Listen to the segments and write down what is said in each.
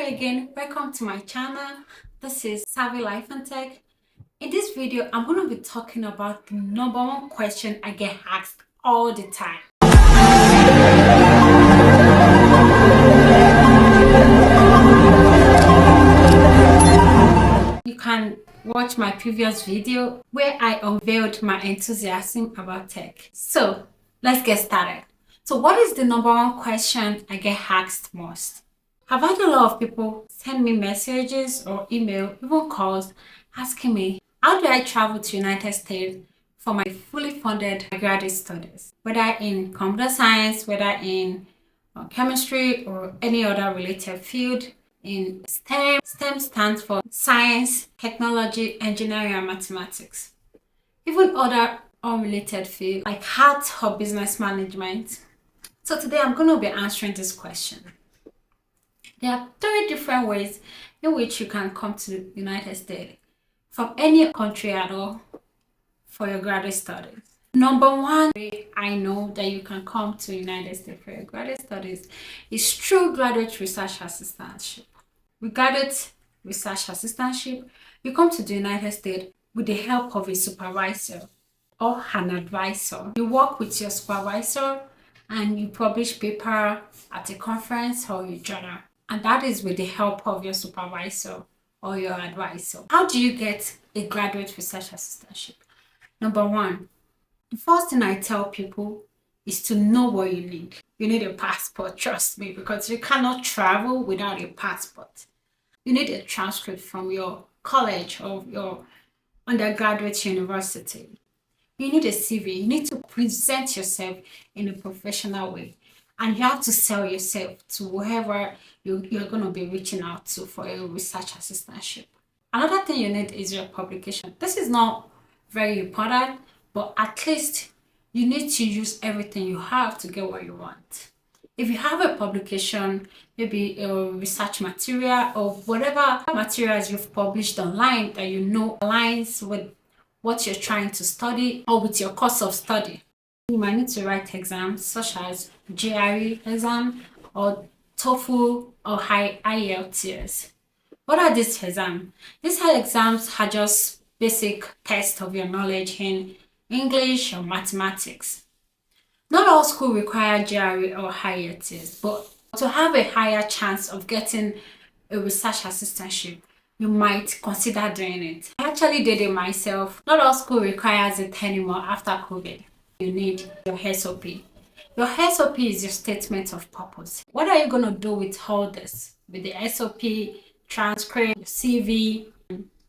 again, welcome to my channel. This is Savvy Life and Tech. In this video, I'm going to be talking about the number one question I get asked all the time. You can watch my previous video where I unveiled my enthusiasm about tech. So let's get started. So what is the number one question I get asked most? I've had a lot of people send me messages or email, even calls, asking me, how do I travel to United States for my fully funded graduate studies? Whether in computer science, whether in chemistry or any other related field, in STEM. STEM stands for science, technology, engineering, and mathematics. Even other unrelated fields like art or business management. So today I'm going to be answering this question. There are 3 different ways in which you can come to the United States from any country at all for your graduate studies. Number one way I know that you can come to the United States for your graduate studies is through graduate research assistantship. With graduate research assistantship, you come to the United States with the help of a supervisor or an advisor. You work with your supervisor and you publish paper at a conference or a journal. And that is with the help of your supervisor or your advisor. How do you get a graduate research assistantship? Number one, the first thing I tell people is to know what you need. You need a passport, trust me, because you cannot travel without a passport. You need a transcript from your college or your undergraduate university. You need a CV. You need to present yourself in a professional way. And you have to sell yourself to whoever you're going to be reaching out to for a research assistantship. Another thing you need is your publication. This is not very important, but at least you need to use everything you have to get what you want. If you have a publication, maybe a research material or whatever materials you've published online that you know aligns with what you're trying to study or with your course of study. You might need to write exams such as GRE exam or TOEFL or IELTS. What are these exams? These exams are just basic tests of your knowledge in English or mathematics. Not all schools require GRE or IELTS, but to have a higher chance of getting a research assistantship, you might consider doing it. I actually did it myself. Not all school requires it anymore after COVID. You need your SOP. Your SOP is your statement of purpose. What are you going to do with all this? With the SOP, transcript, your CV,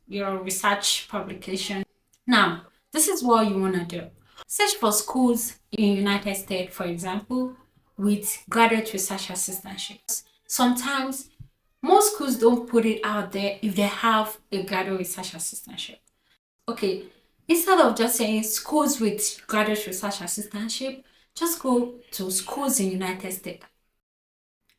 your research publication. Now, this is what you want to do. Search for schools in the United States, for example, with graduate research assistantships. Sometimes, most schools don't put it out there if they have a graduate research assistantship. Okay, instead of just saying schools with graduate research assistantship, just go to schools in the United States.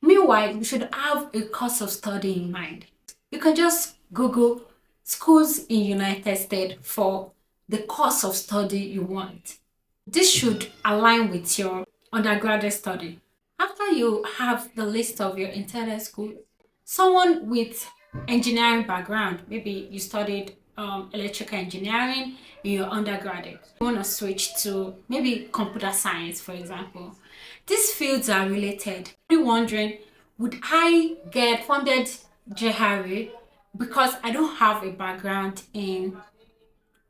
Meanwhile, you should have a course of study in mind. You can just Google schools in the United States for the course of study you want. This should align with your undergraduate study. After you have the list of your intended school, someone with engineering background, maybe you studied electrical engineering in your undergraduate, you want to switch to maybe computer science, for example. These fields are related. You're wondering, would I get funded GRE because I don't have a background in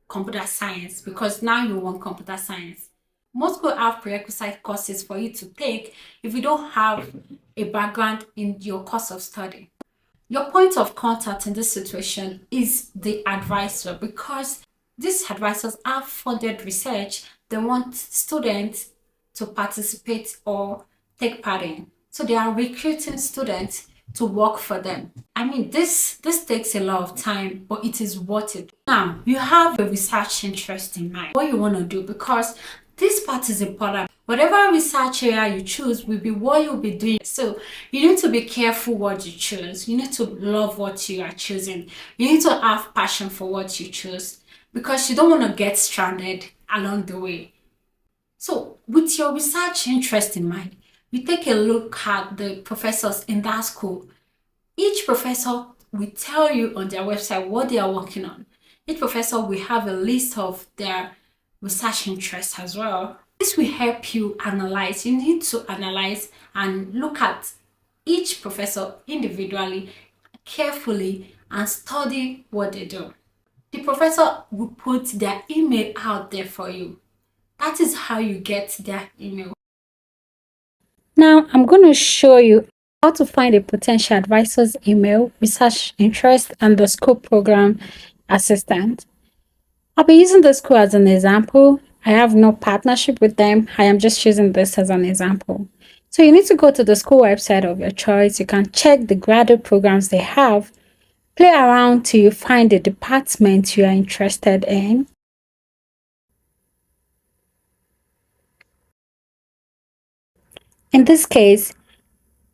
computer science, because now you want computer science? Most schools have prerequisite courses for you to take if you don't have a background in your course of study. Your point of contact in this situation is the advisor, because these advisors have funded research they want students to participate or take part in. So they are recruiting students to work for them. I mean, this takes a lot of time, but it is worth it. Now, you have a research interest in mind, what you want to do, because this part is important. Whatever research area you choose will be what you'll be doing. So you need to be careful what you choose. You need to love what you are choosing. You need to have passion for what you choose, because you don't want to get stranded along the way. So with your research interest in mind, you take a look at the professors in that school. Each professor will tell you on their website what they are working on. Each professor will have a list of their research interests as well. This will help you analyze. You need to analyze and look at each professor individually, carefully, and study what they do. The professor will put their email out there for you. That is how you get their email. Now, I'm going to show you how to find a potential advisor's email, research interest, and the school program assistant. I'll be using the school as an example. I have no partnership with them. I am just using this as an example. So you need to go to the school website of your choice. You can check the graduate programs they have. Play around till you find the department you are interested in. In this case,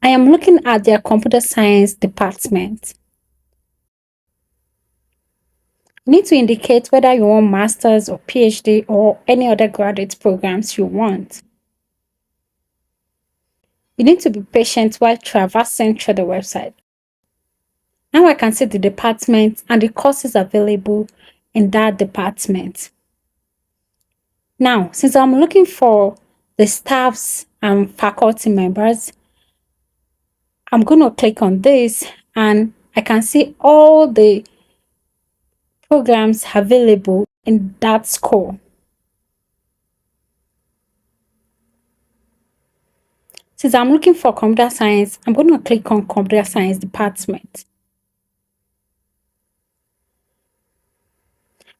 I am looking at their computer science department. You need to indicate whether you want master's or PhD or any other graduate programs you want. You need to be patient while traversing through the website. Now I can see the department and the courses available in that department. Now, since I'm looking for the staffs and faculty members, I'm going to click on this and I can see all the programs available in that school. Since I'm looking for computer science, I'm going to click on computer science department.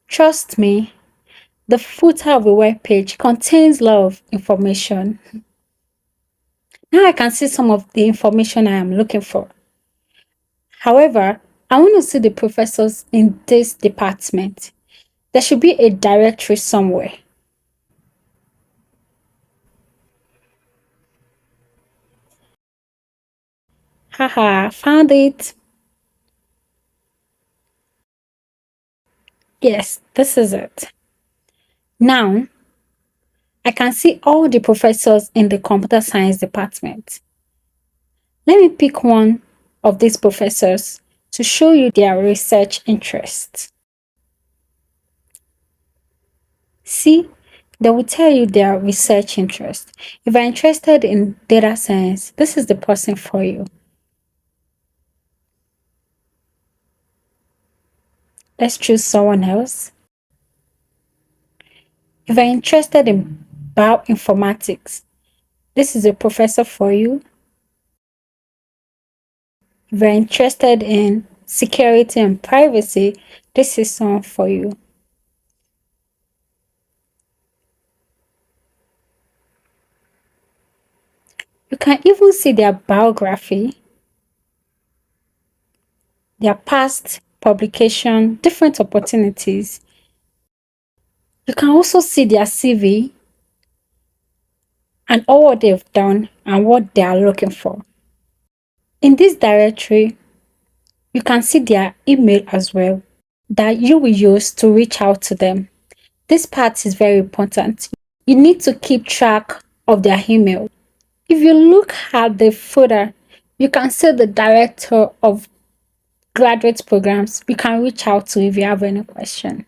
Trust me, the footer of the web page contains a lot of information. Now I can see some of the information I am looking for. However, I want to see the professors in this department. There should be a directory somewhere. Haha, found it. Yes, this is it. Now, I can see all the professors in the computer science department. Let me pick one of these professors to show you their research interests. See, they will tell you their research interest. If you're interested in data science, this is the person for you. Let's choose someone else. If you're interested in bioinformatics, this is a professor for you. If you're interested in security and privacy, this is someone for you. You can even see their biography, their past publication, different opportunities. You can also see their CV and all what they've done and what they are looking for. In this directory, you can see their email as well that you will use to reach out to them. This part is very important. You need to keep track of their email. If you look at the footer, you can see the director of graduate programs you can reach out to if you have any question.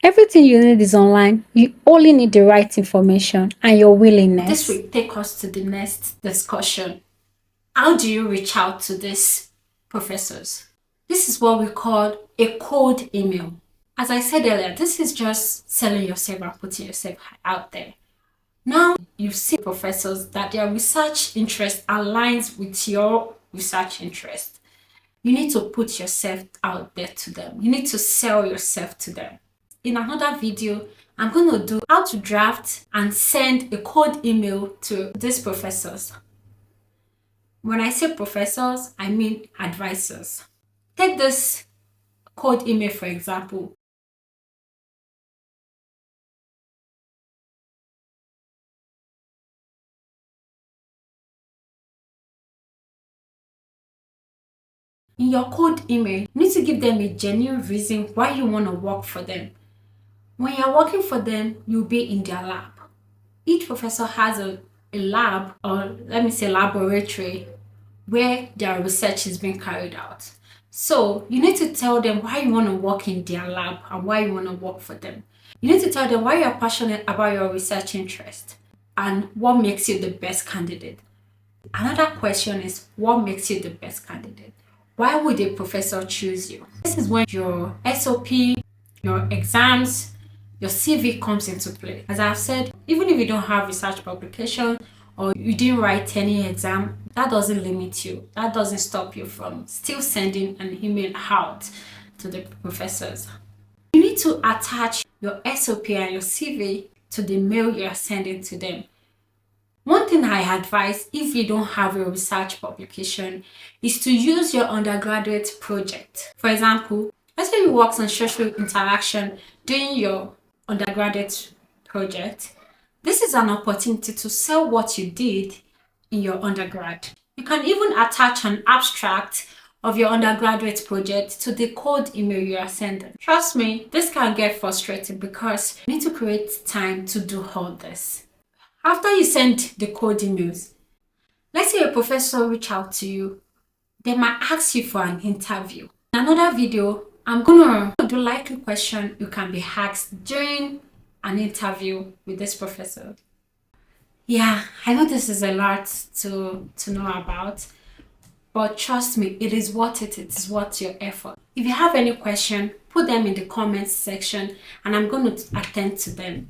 Everything you need is online. You only need the right information and your willingness. This will take us to the next discussion. How do you reach out to these professors? This is what we call a cold email. As I said earlier, this is just selling yourself and putting yourself out there. Now you see professors that their research interest aligns with your research interest. You need to put yourself out there to them. You need to sell yourself to them. In another video, I'm going to do how to draft and send a cold email to these professors. When I say professors, I mean advisors. Take this cold email for example. In your cold email, you need to give them a genuine reason why you want to work for them. When you're working for them, you'll be in their lab. Each professor has a lab, or let me say laboratory, where their research is being carried out. So you need to tell them why you want to work in their lab and why you want to work for them. You need to tell them why you're passionate about your research interest and what makes you the best candidate. Another question is, what makes you the best candidate? Why would a professor choose you? This is when your SOP, your exams, your CV comes into play. As I've said, even if you don't have research publication or you didn't write any exam, that doesn't limit you. That doesn't stop you from still sending an email out to the professors. You need to attach your SOP and your CV to the mail you are sending to them. One thing I advise if you don't have a research publication is to use your undergraduate project. For example, let's say you work on social interaction during your undergraduate project. This is an opportunity to sell what you did in your undergrad. You can even attach an abstract of your undergraduate project to the cold email you are sending. Trust me, this can get frustrating because you need to create time to do all this. After you send the cold emails, let's say a professor reach out to you, they might ask you for an interview. In another video, I'm gonna do likely question you can be asked during an interview with this professor. Yeah, I know this is a lot to know about, but trust me, it is worth it. It is worth your effort. If you have any question, put them in the comments section and I'm going to attend to them.